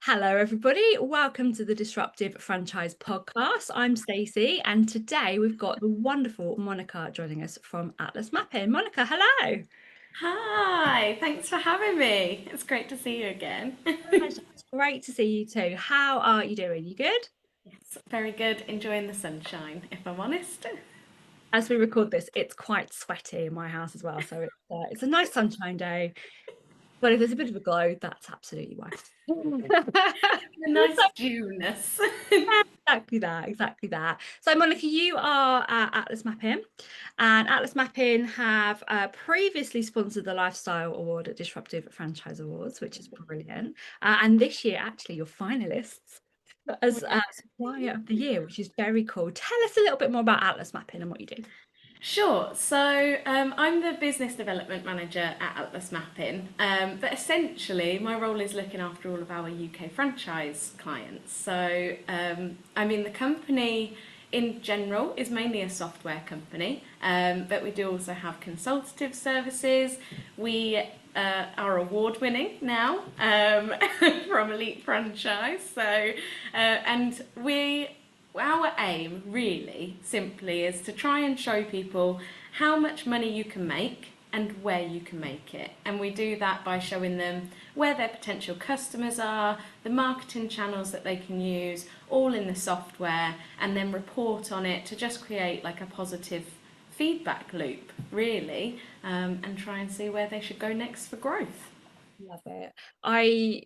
Hello, everybody. Welcome to the Disruptive Franchise Podcast. I'm Stacey, and today we've got the wonderful Monica joining us from Atlas Mapping. Monica, hello. Hi, thanks for having me. It's great to see you again. Pleasure. It's great to see you too. How are you doing? You good? Yes, very good. Enjoying the sunshine, if I'm honest. As we record this, it's quite sweaty in my house as well, so it's a nice sunshine day. But if there's a bit of a glow, that's absolutely why. A nice dewness. Exactly that, exactly that. So, Monica, you are at Atlas Mapping, and Atlas Mapping have previously sponsored the Lifestyle Award at Disruptive Franchise Awards, which is brilliant. And this year, actually, you're finalists as Supplier of the Year, which is very cool. Tell us a little bit more about Atlas Mapping and what you do. Sure. So I'm the business development manager at Atlas Mapping, but essentially my role is looking after all of our UK franchise clients. I mean, the company in general is mainly a software company, but we do also have consultative services. We are award winning now from Elite Franchise. And our aim really simply is to try and show people how much money you can make and where you can make it. And we do that by showing them where their potential customers are, the marketing channels that they can use, all in the software, and then report on it to just create like a positive feedback loop, really, and try and see where they should go next for growth. Love it. I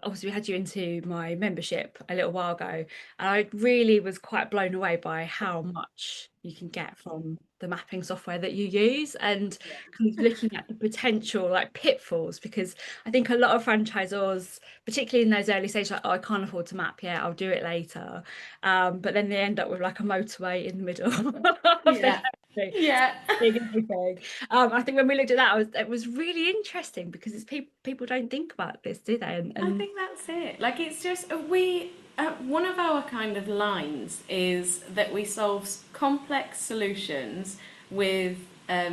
obviously had you into my membership a little while ago, and I really was quite blown away by how much you can get from the mapping software that you use, and kind of looking at the potential like pitfalls, because I think a lot of franchisors, particularly in those early stages, like, oh, I can't afford to map yet, I'll do it later. But then they end up with like a motorway in the middle of their Yeah. country. Yeah. Big and big. I think when we looked at that, it was really interesting because it's people don't think about this, do they? I And think that's it. Like it's just one of our kind of lines is that we solve complex solutions with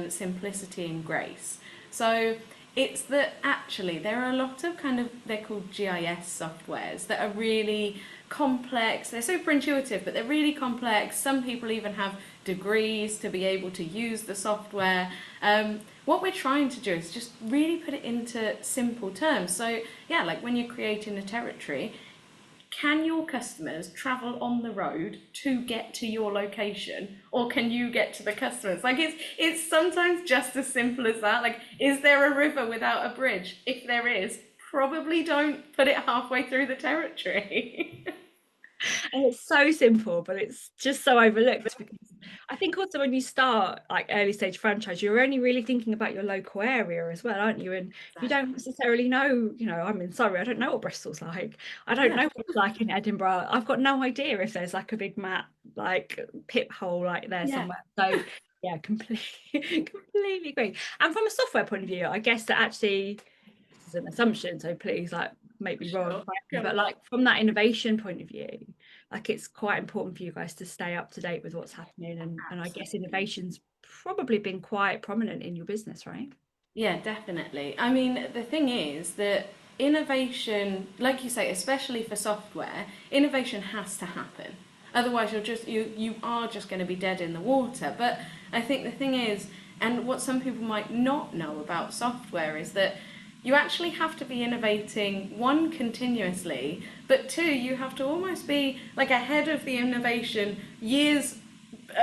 simplicity and grace. So it's that actually there are a lot of kind of they're called GIS softwares that are really complex. They're super intuitive, but they're really complex. Some people even have degrees to be able to use the software. What we're trying to do is just really put it into simple terms. So yeah, like when you're creating a territory, can your customers travel on the road to get to your location, or can you get to the customers? Like it's sometimes just as simple as that. Like, is there a river without a bridge? If there is, probably don't put it halfway through the territory. it's so simple, but it's just so overlooked because I think also when you start like early stage franchise, you're only really thinking about your local area as well, aren't you? And you don't Exactly. necessarily know, I'm in Surrey, I don't know what Bristol's like. I don't Yeah. know what it's like in Edinburgh. I've got no idea if there's like a big map, like pit hole like there Yeah. somewhere. So yeah, completely, completely agree. And from a software point of view, I guess that actually this is an assumption, so please like make me wrong, Sure. Go but on. like from that innovation point of view, like it's quite important for you guys to stay up to date with what's happening, and I guess Absolutely. innovation's probably been quite prominent in your business, right? Yeah, definitely. I mean, the thing is that innovation, like you say, especially for software, innovation has to happen. Otherwise, you are just going to be dead in the water. But I think the thing is, and what some people might not know about software is that you actually have to be innovating one continuously, but two, you have to almost be like ahead of the innovation years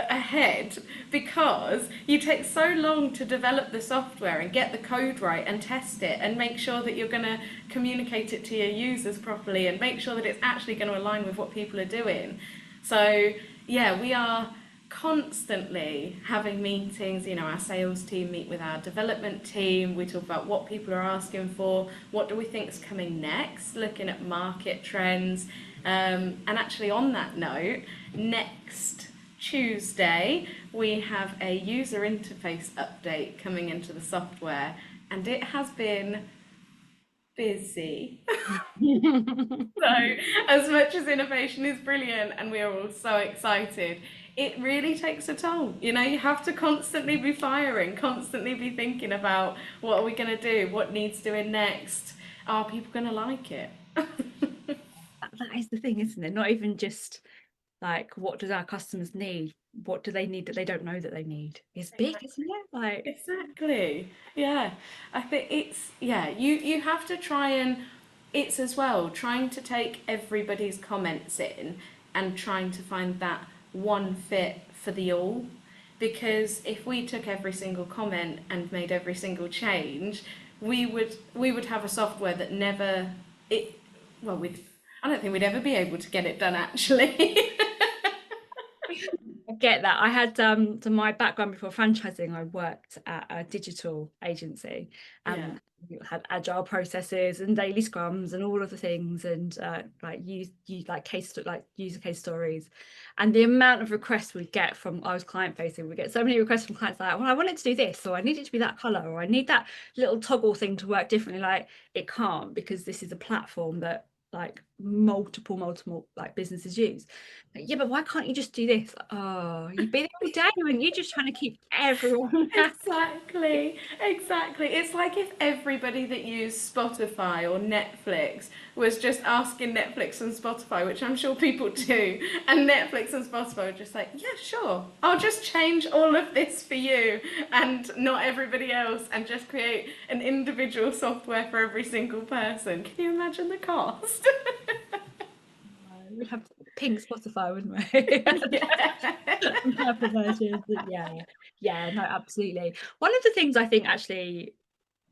ahead because you take so long to develop the software and get the code right and test it and make sure that you're going to communicate it to your users properly and make sure that it's actually going to align with what people are doing. So, yeah, we are constantly having meetings. You know, our sales team meet with our development team. We talk about what people are asking for, what do we think is coming next, looking at market trends. And actually, on that note, next Tuesday, we have a user interface update coming into the software, and it has been busy. So, as much as innovation is brilliant and we are all so excited, it really takes a toll. You know, you have to constantly be firing, constantly be thinking about what are we going to do, what needs doing next, are people going to like it? that is the thing, isn't it? Not even just like, what does our customers need? What do they need that they don't know that they need? It's big, isn't it? Like, Exactly. Yeah. I think it's yeah, you have to try and it's as well trying to take everybody's comments in and trying to find that one fit for the all. Because if we took every single comment and made every single change, we would have a software that never it well we'd I don't think we'd ever be able to get it done actually. I get that. I had so my background before franchising, I worked at a digital agency Yeah. and we had agile processes and daily scrums and all of the things and like use like like user case stories. And the amount of requests we get from I was client facing, we get so many requests from clients like, well, I wanted to do this, or I need it to be that color, or I need that little toggle thing to work differently. Like it can't, because this is a platform that like multiple like businesses use. Yeah, but why can't you just do this? Oh, you'd be there all day and you're just trying to keep everyone happy. Exactly, exactly. It's like if everybody that used Spotify or Netflix was just asking Netflix and Spotify, which I'm sure people do, and Netflix and Spotify were just like, yeah, sure, I'll just change all of this for you and not everybody else and just create an individual software for every single person. Can you imagine the cost? We'd have pink Spotify, wouldn't we? Yeah. And purple versions. Yeah, yeah, no, absolutely. One of the things I think actually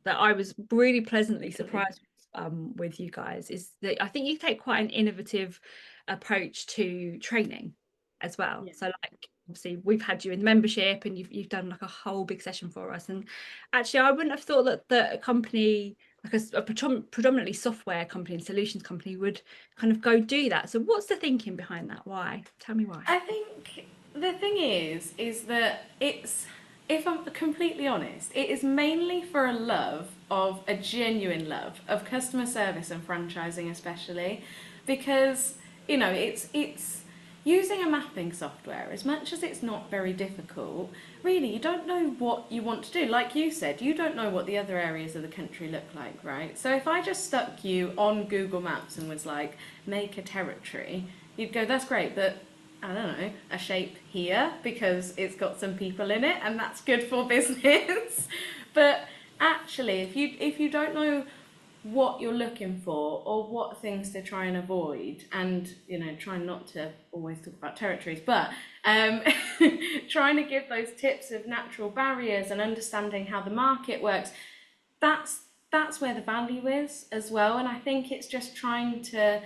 that I was really pleasantly surprised with you guys is that I think you take quite an innovative approach to training as well. Yeah. So like obviously we've had you in membership and you've done like a whole big session for us. And actually I wouldn't have thought that a company like a predominantly software company and solutions company would kind of go do that. So what's the thinking behind that? Why? Tell me why. I think the thing is that if I'm completely honest, it is mainly for a love of a genuine love of customer service and franchising, especially because it's using a mapping software. As much as it's not very difficult, really, you don't know what you want to do. Like you said, you don't know what the other areas of the country look like, right? So if I just stuck you on Google Maps and was like, make a territory, you'd go, that's great, but I don't know, a shape here because it's got some people in it and that's good for business. But actually, if you don't know what you're looking for or what things to try and avoid, and trying not to always talk about territories, but trying to give those tips of natural barriers and understanding how the market works, that's that's where the value is as well. And I think it's just trying to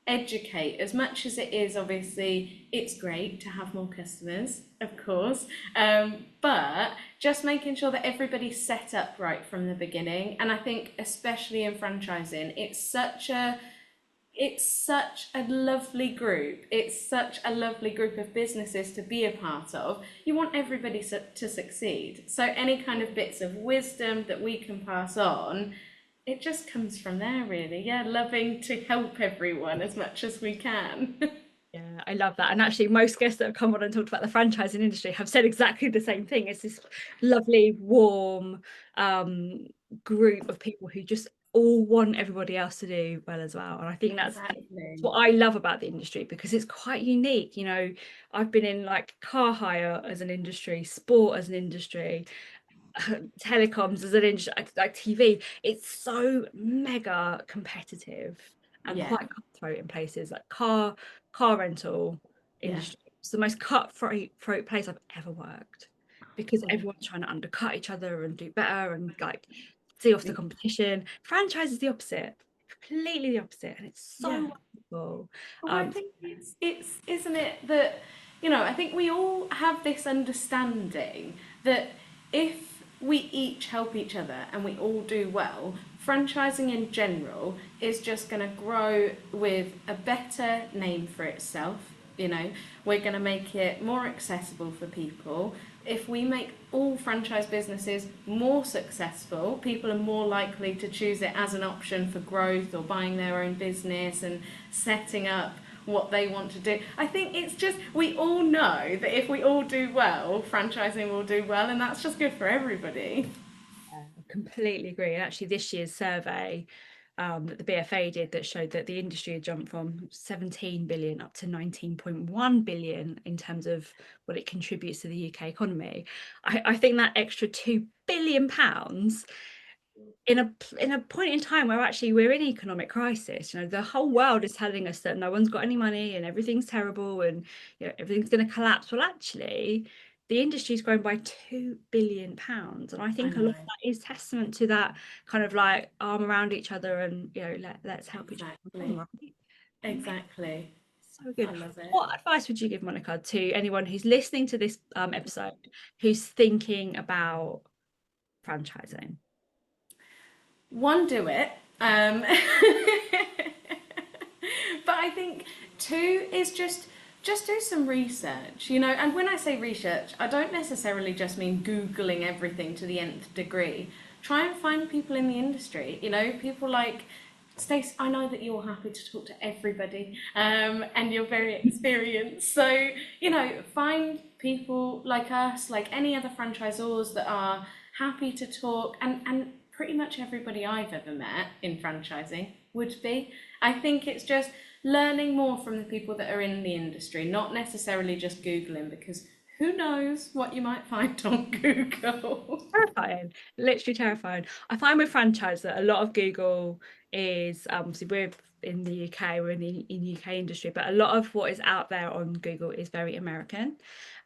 educate as much as it is. Obviously it's great to have more customers, of course, but just making sure that everybody's set up right from the beginning. And I think especially in franchising, it's such a lovely group. It's such a lovely group of businesses to be a part of. You want everybody to succeed. So any kind of bits of wisdom that we can pass on, it just comes from there, really. Yeah, loving to help everyone as much as we can. Yeah, I love that. And actually, most guests that have come on and talked about the franchising industry have said exactly the same thing. It's this lovely, warm um, group of people who just all want everybody else to do well as well. And I think that's Exactly. what I love about the industry because it's quite unique. You know, I've been in like car hire as an industry, sport as an industry, telecoms as an industry, like TV. It's so mega competitive and Yeah, quite cutthroat in places like car rental yeah. industry. It's the most cutthroat place I've ever worked because Oh, everyone's trying to undercut each other and do better and like see off the competition. Franchise is the opposite, completely the opposite, and it's yeah. so wonderful. Well, I Um, think it's isn't it that I think we all have this understanding that if we each help each other and we all do well, franchising in general is just going to grow with a better name for itself. We're going to make it more accessible for people. If we make all franchise businesses more successful, people are more likely to choose it as an option for growth or buying their own business and setting up what they want to do. I think it's just, we all know that if we all do well, franchising will do well, and that's just good for everybody. I completely agree. And actually, this year's survey that the BFA did that showed that the industry had jumped from 17 billion up to 19.1 billion in terms of what it contributes to the UK economy. I think that extra £2 billion in a point in time where actually we're in economic crisis. You know, the whole world is telling us that no one's got any money and everything's terrible and, you know, everything's going to collapse. Well, actually, the industry's grown by £2 billion, and I I think a lot know. of that is testament to that kind of like arm around each other and, you know, let's help each other along, Exactly. right? Amazing. Exactly. So I good. love it. What advice would you give, Monica, to anyone who's listening to this episode who's thinking about franchising? One, do it. But I think two is just do some research, you know. And when I say research, I don't necessarily just mean googling everything to the nth degree. Try and find people in the industry, you know, people like Stacey. I know that you're happy to talk to everybody, and you're very experienced. So you know, find people like us, like any other franchisors that are happy to talk, and pretty much everybody I've ever met in franchising would be. I think it's just learning more from the people that are in the industry, not necessarily just Googling, because who knows what you might find on Google. Terrifying, literally terrifying. I find with franchise that a lot of Google is obviously we're in the UK, we're in the UK industry, but a lot of what is out there on Google is very American.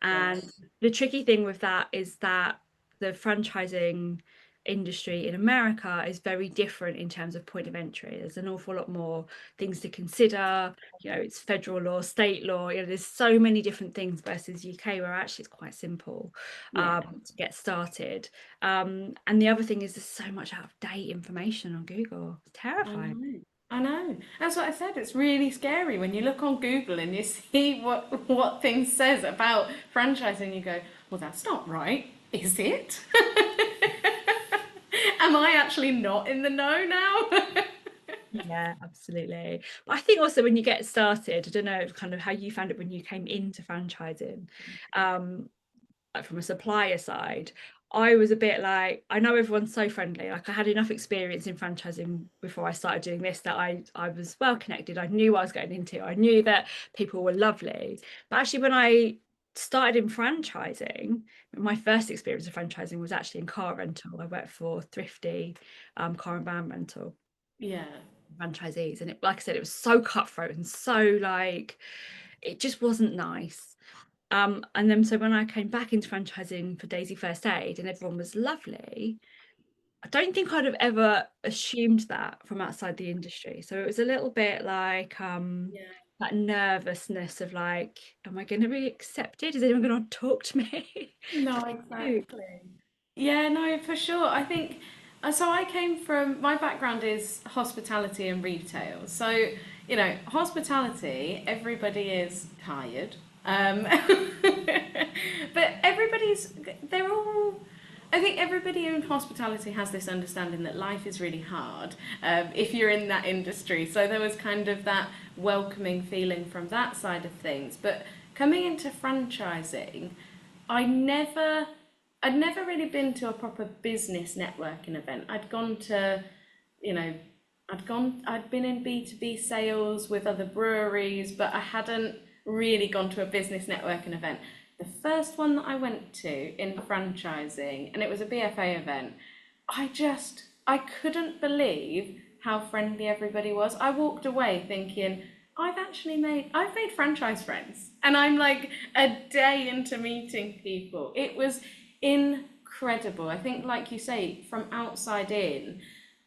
And Yes. the tricky thing with that is that the franchising industry in America is very different in terms of point of entry. There's an awful lot more things to consider. You know, it's federal law, state law, you know, there's so many different things versus UK where actually it's quite simple Yeah, to get started. And the other thing is there's so much out of date information on Google. It's I terrifying. know. I know. That's what I said. It's really scary when you look on Google and you see what things says about franchising. You go, well, that's not right, is it? Am I actually not in the know now? Yeah, absolutely. But I think also when you get started, I don't know kind of how you found it when you came into franchising. Like from a supplier side, I was a bit like, I know everyone's so friendly. Like I had enough experience in franchising before I started doing this that I was well connected. I knew what I was getting into. I knew that people were lovely. But actually, when I started in franchising, my first experience of franchising was actually in car rental. I worked for Thrifty car and van rental Yeah. franchisees, and it, like I said, it was so cutthroat and so like it just wasn't nice. And then so when I came back into franchising for Daisy First Aid and everyone was lovely, I don't think I'd have ever assumed that from outside the industry. So it was a little bit like Yeah. that nervousness of like, am I going to be accepted? Is anyone going to talk to me? No, You. exactly. Yeah, no, for sure. I think so. I came from my background is hospitality and retail. So, you know, hospitality, everybody is tired. Um, but they're all, I think everybody in hospitality has this understanding that life is really hard if you're in that industry. So there was kind of that welcoming feeling from that side of things. But coming into franchising, I never I'd never really been to a proper business networking event. I'd gone to, you know, I'd been in B2B sales with other breweries, but I hadn't really gone to a business networking event. The first one that I went to in franchising, and it was a BFA event, I couldn't believe how friendly everybody was. I walked away thinking, I've made franchise friends. And I'm like a day into meeting people. It was incredible. I think, like you say, from outside in,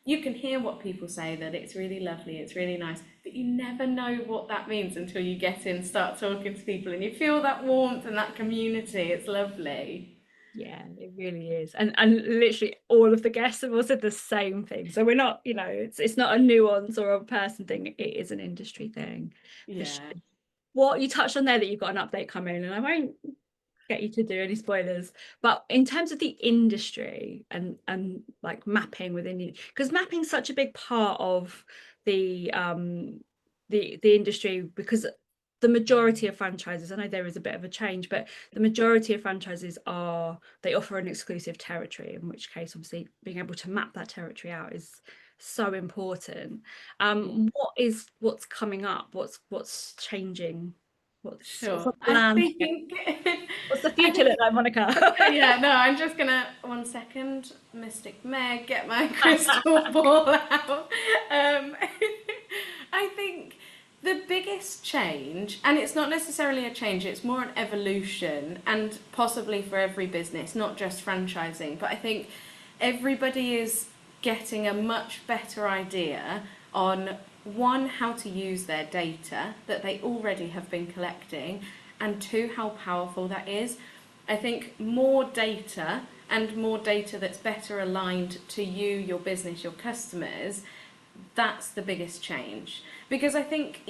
you can hear what people say that it's really lovely, it's really nice, but you never know what that means until you get in, start talking to people, and you feel that warmth and that community. It's lovely. Yeah, it really is. And literally all of the guests have all said the same thing. So we're not, you know, it's not a nuance or a person thing. It is an industry thing for sure. Yeah. What you touched on there that you've got an update coming, and I won't get you to do any spoilers, but in terms of the industry and like mapping within it, because mapping's such a big part of the the industry, because the majority of franchises, I know there is a bit of a change, but the majority of franchises are they offer an exclusive territory, in which case obviously being able to map that territory out is so important. Yeah. What's coming up? What's changing? What's Sure. on the I landscape? think What's the I future look think like, Monica? yeah, no, I'm just gonna 1 second, Mystic Meg, get my crystal ball out. Um, I think the biggest change, and it's not necessarily a change, it's more an evolution, and possibly for every business, not just franchising, but I think everybody is getting a much better idea on one, how to use their data that they already have been collecting, and two, how powerful that is. I think more data, and more data that's better aligned to you, your business, your customers, that's the biggest change. Because I think,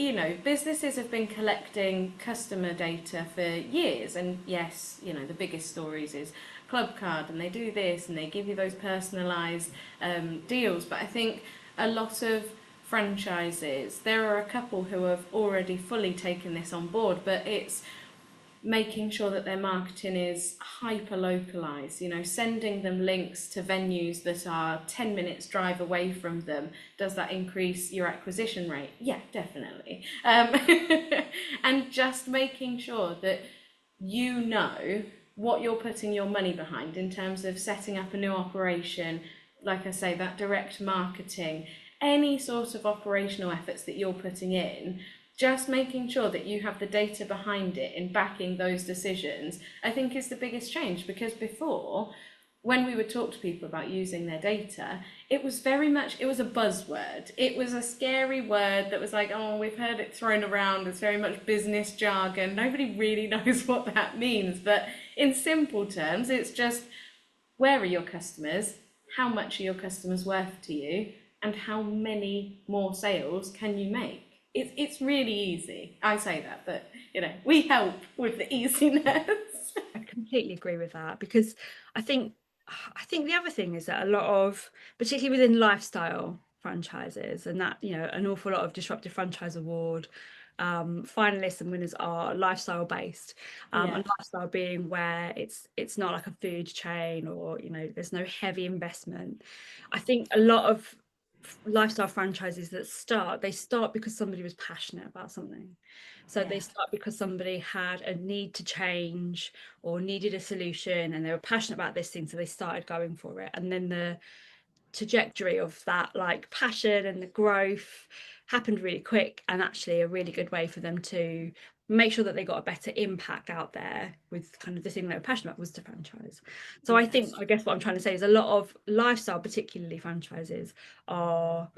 businesses have been collecting customer data for years. And yes, the biggest stories is Club Card, and they do this and they give you those personalised deals. But I think a lot of franchises, there are a couple who have already fully taken this on board, but it's making sure that their marketing is hyper localized, sending them links to venues that are 10 minutes drive away from them. Does that increase your acquisition rate? Yeah, definitely. And just making sure that you know what you're putting your money behind in terms of setting up a new operation, like I say, that direct marketing, any sort of operational efforts that you're putting in, just making sure that you have the data behind it in backing those decisions, I think is the biggest change. Because before, when we would talk to people about using their data, it was very much, it was a buzzword. It was a scary word that was like, oh, we've heard it thrown around. It's very much business jargon. Nobody really knows what that means. But in simple terms, it's just, where are your customers? How much are your customers worth to you? And how many more sales can you make? It's really easy. I say that, but we help with the easiness. I completely agree with that, because I think the other thing is that a lot of, particularly within lifestyle franchises, and that, an awful lot of Disruptive Franchise Award finalists and winners are lifestyle based, Yeah, and lifestyle being where it's not like a food chain, or there's no heavy investment. I think a lot of lifestyle franchises that they start because somebody was passionate about something. So they yeah, start because somebody had a need to change or needed a solution, and they were passionate about this thing, so they started going for it. And then the trajectory of that, like, passion and the growth happened really quick, and actually a really good way for them to make sure that they got a better impact out there with kind of the thing they were passionate about was to franchise. So yes, I guess what I'm trying to say is a lot of lifestyle, particularly franchises, are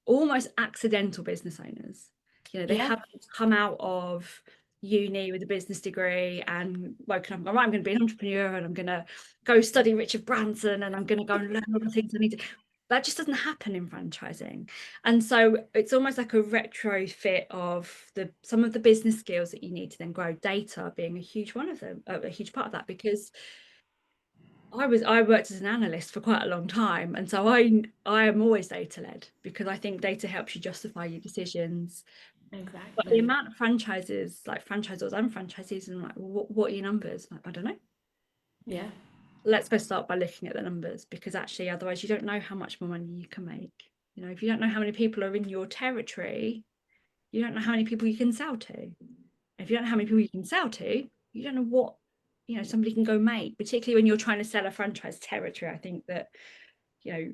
almost accidental business owners. They yeah, haven't come out of uni with a business degree and woken up and gone, right, I'm going to be an entrepreneur, and I'm going to go study Richard Branson, and I'm going to go and learn all the things I need to. That just doesn't happen in franchising. And so it's almost like a retrofit of some of the business skills that you need to then grow, data being a huge one of them, a huge part of that. Because I worked as an analyst for quite a long time, and so I am always data led, because I think data helps you justify your decisions. But the exactly. amount of franchises, like franchisors and franchisees, and like, what are your numbers? Like, I don't know. Yeah, Let's first start by looking at the numbers, because actually otherwise you don't know how much more money you can make. If you don't know how many people are in your territory, you don't know how many people you can sell to. If you don't know how many people you can sell to, you don't know what somebody can go make. Particularly when you're trying to sell a franchise territory, I think that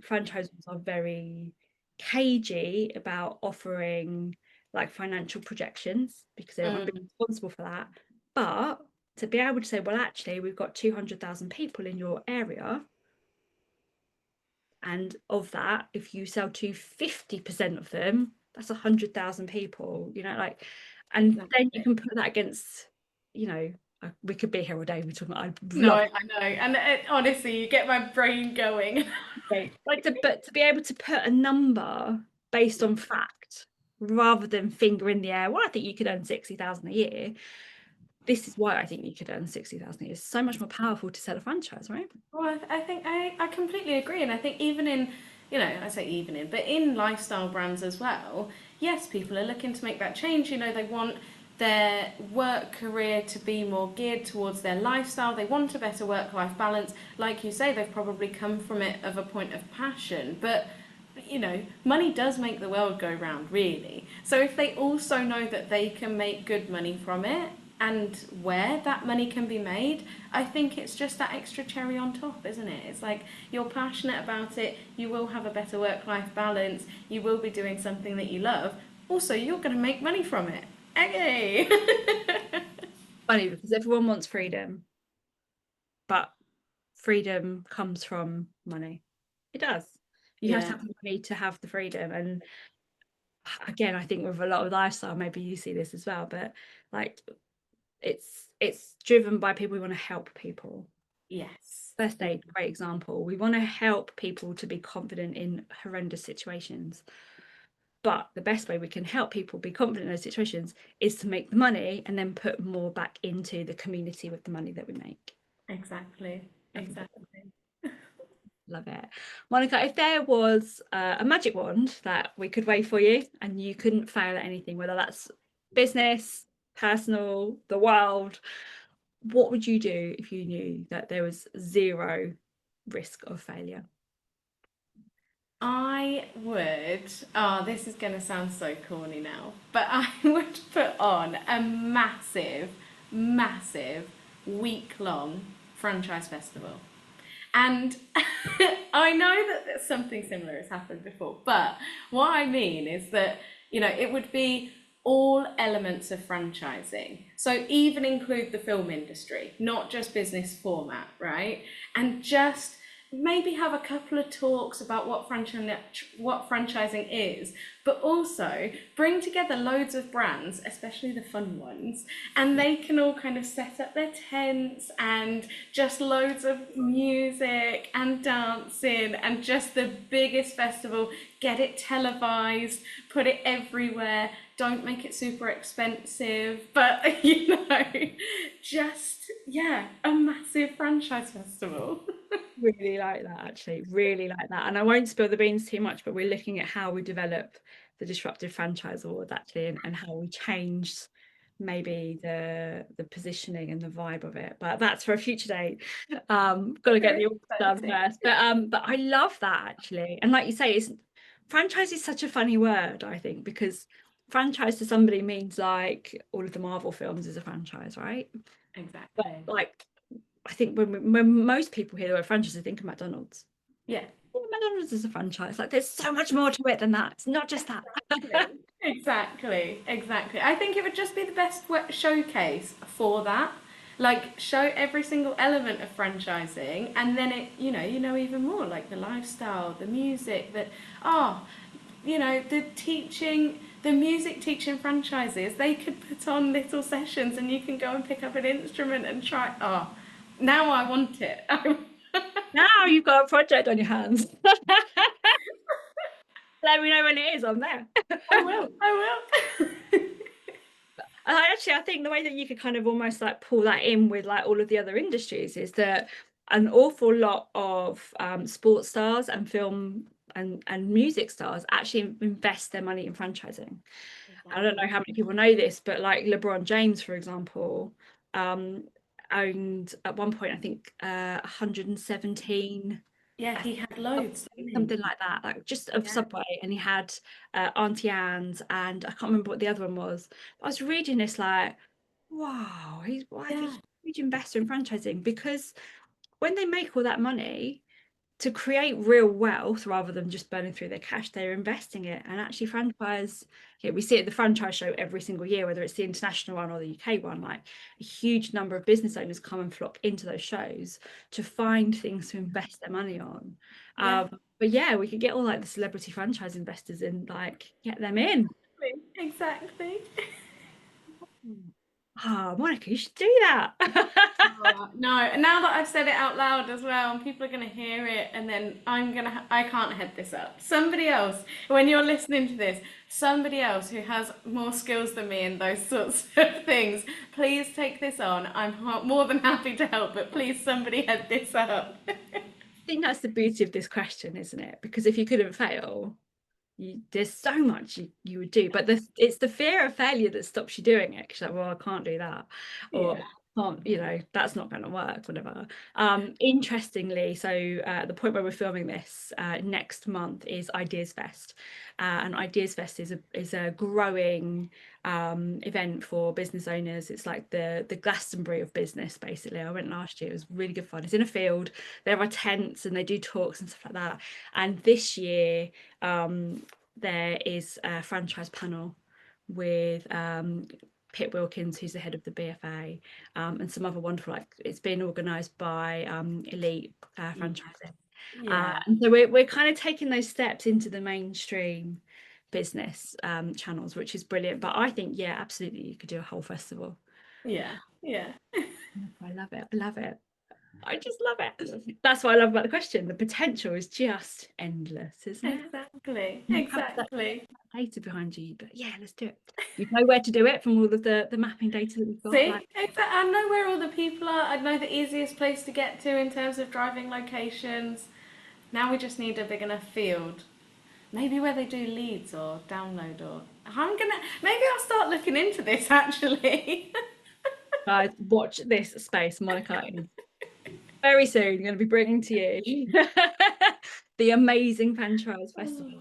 franchises are very cagey about offering like financial projections, because they don't want to be mm, responsible for that. But to be able to say, well, actually, we've got 200,000 people in your area, and of that, if you sell to 50% of them, that's 100,000 people, like, and then you exactly. can put that against, you know, we could be here all day. We're talking about, I'd No, love I know, and honestly, you get my brain going. like but to be able to put a number based Yeah. on fact, rather than finger in the air, well, I think you could earn 60,000 a year. This is why I think you could earn 60,000 a year. It's so much more powerful to sell a franchise, right? Well, I think I completely agree, and I think even in, I say even in, but in lifestyle brands as well, yes, people are looking to make that change. They want their work career to be more geared towards their lifestyle. They want a better work-life balance. Like you say, they've probably come from it of a point of passion, but you know, money does make the world go round, really. So if they also know that they can make good money from it and where that money can be made, I think it's just that extra cherry on top, isn't it? It's like you're passionate about it, you will have a better work life balance, you will be doing something that you love. Also, you're going to make money from it. Okay. Funny because everyone wants freedom, but freedom comes from money. It does. You have to Yeah. have the money to have the freedom. And again, I think with a lot of lifestyle, maybe you see this as well, but like it's driven by people who want to help people. Yes. First aid, great example. We want to help people to be confident in horrendous situations. But the best way we can help people be confident in those situations is to make the money and then put more back into the community with the money that we make. Exactly. I think I Exactly. love it. Monica, if there was a magic wand that we could wave for you and you couldn't fail at anything, whether that's business, personal, the world, what would you do if you knew that there was zero risk of failure? I would, oh, this is going to sound so corny now, but I would put on a massive, massive week-long franchise festival. And I know that something similar has happened before, but what I mean is that, you know, it would be all elements of franchising. So even include the film industry, not just business format, right? And just maybe have a couple of talks about what franchising is, but also bring together loads of brands, especially the fun ones, and they can all kind of set up their tents and just loads of music and dancing and just the biggest festival. Get it televised, put it everywhere. Don't make it super expensive, but you know, just yeah, a massive franchise festival. Really like that, actually. Really like that. And I won't spill the beans too much, but we're looking at how we develop the disruptive franchise award actually, and how we change maybe the positioning and the vibe of it. But that's for a future date. Got to get Very the award done exciting. first. But I love that actually. And like you say, it's franchise is such a funny word, I think, because franchise to somebody means like all of the Marvel films is a franchise, right? But Exactly. like I think when most people hear the word franchise, they think of McDonald's. Yeah. Yeah, McDonald's is a franchise. Like there's so much more to it than that. It's not just that. Exactly. Exactly. Exactly. I think it would just be the best showcase for that. Like show every single element of franchising, and then it, you know even more like the lifestyle, the music, that oh, you know, the music teaching franchises. They could put on little sessions, and you can go and pick up an instrument and try. Oh, now I want it. Now you've got a project on your hands. Let me know when it is. I'm there. I will. I will. I think the way that you could kind of almost like pull that in with like all of the other industries is that an awful lot of sports stars and film and music stars actually invest their money in franchising. I don't know Exactly. how many people know this, but like LeBron James, for example, um, owned at one point, I think, 117, Yeah, I he think, had loads, didn't he? something like that, like just of Yeah. Subway, and he had Auntie Anne's, and I can't remember what the other one was. But I was reading this like, wow, he's like a Yeah. huge investor in franchising because when they make all that money to create real wealth rather than just burning through their cash, they're investing it. And actually, franchise, yeah, we see it at the franchise show every single year, whether it's the international one or the UK one, like a huge number of business owners come and flock into those shows to find things to invest their money on. Yeah. But yeah, we could get all like the celebrity franchise investors in, like get them in. Exactly. Ah, Monica, you should do that. Oh, no, now that I've said it out loud as well, and people are going to hear it, and then I can't head this up. Somebody else, when you're listening to this, somebody else who has more skills than me in those sorts of things, please take this on. I'm more than happy to help, but please somebody head this up. I think that's the beauty of this question, isn't it? Because if you couldn't fail, there's so much you would do, but it's the fear of failure that stops you doing it. 'Cause you're like, well, I can't do that, or Yeah. You know, that's not going to work, whatever. Interestingly, so the point where we're filming this next month is Ideas Fest, and Ideas Fest is a growing event for business owners. It's like the Glastonbury of business, basically. I went last year; it was really good fun. It's in a field. There are tents, and they do talks and stuff like that. And this year, there is a franchise panel with Pip Wilkins, who's the head of the BFA, and some other wonderful, like it's been organised by Elite Franchising. Yeah, And so we're kind of taking those steps into the mainstream business channels, which is brilliant. But I think, yeah, absolutely, you could do a whole festival. yeah, yeah. I love it. I love it. I just love it. That's what I love about the question. The potential is just endless, isn't it? Exactly, You have that exactly. data behind you, but yeah, let's do it. You know where to do it from all of the mapping data that we've got. Like, See, exactly. I know where all the people are. I know the easiest place to get to in terms of driving locations. Now we just need a big enough field. Maybe where they do leads or download or. Maybe I'll start looking into this actually. guys, watch this space. Monica is very soon going to be bringing to you the amazing Franchise Festival.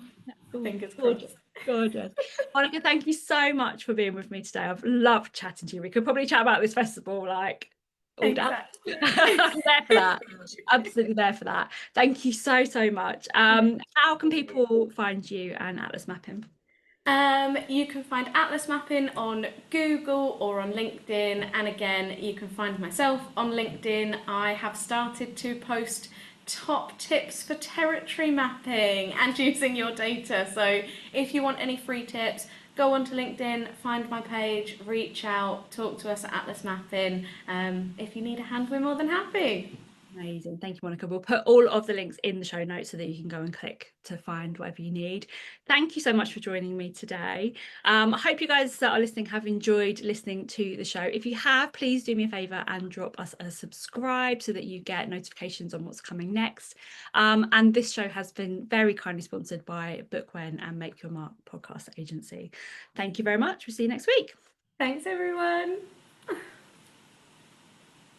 Oh, Fingers gorgeous, crossed. gorgeous. Monica, thank you so much for being with me today. I've loved chatting to you. We could probably chat about this festival like all day. Exactly. I'm there for that. Absolutely there for that. Thank you so, so much. How can people find you and Atlas Mapping? You can find Atlas Mapping on Google or on LinkedIn, and again, you can find myself on LinkedIn. I have started to post top tips for territory mapping and using your data. So, if you want any free tips, go onto LinkedIn, find my page, reach out, talk to us at Atlas Mapping. If you need a hand, we're more than happy. Amazing. Thank you, Monica. We'll put all of the links in the show notes so that you can go and click to find whatever you need. Thank you so much for joining me today. I hope you guys that are listening have enjoyed listening to the show. If you have, please do me a favour and drop us a subscribe so that you get notifications on what's coming next. And this show has been very kindly sponsored by Bookwhen and Make Your Mark podcast agency. Thank you very much. We'll see you next week. Thanks, everyone.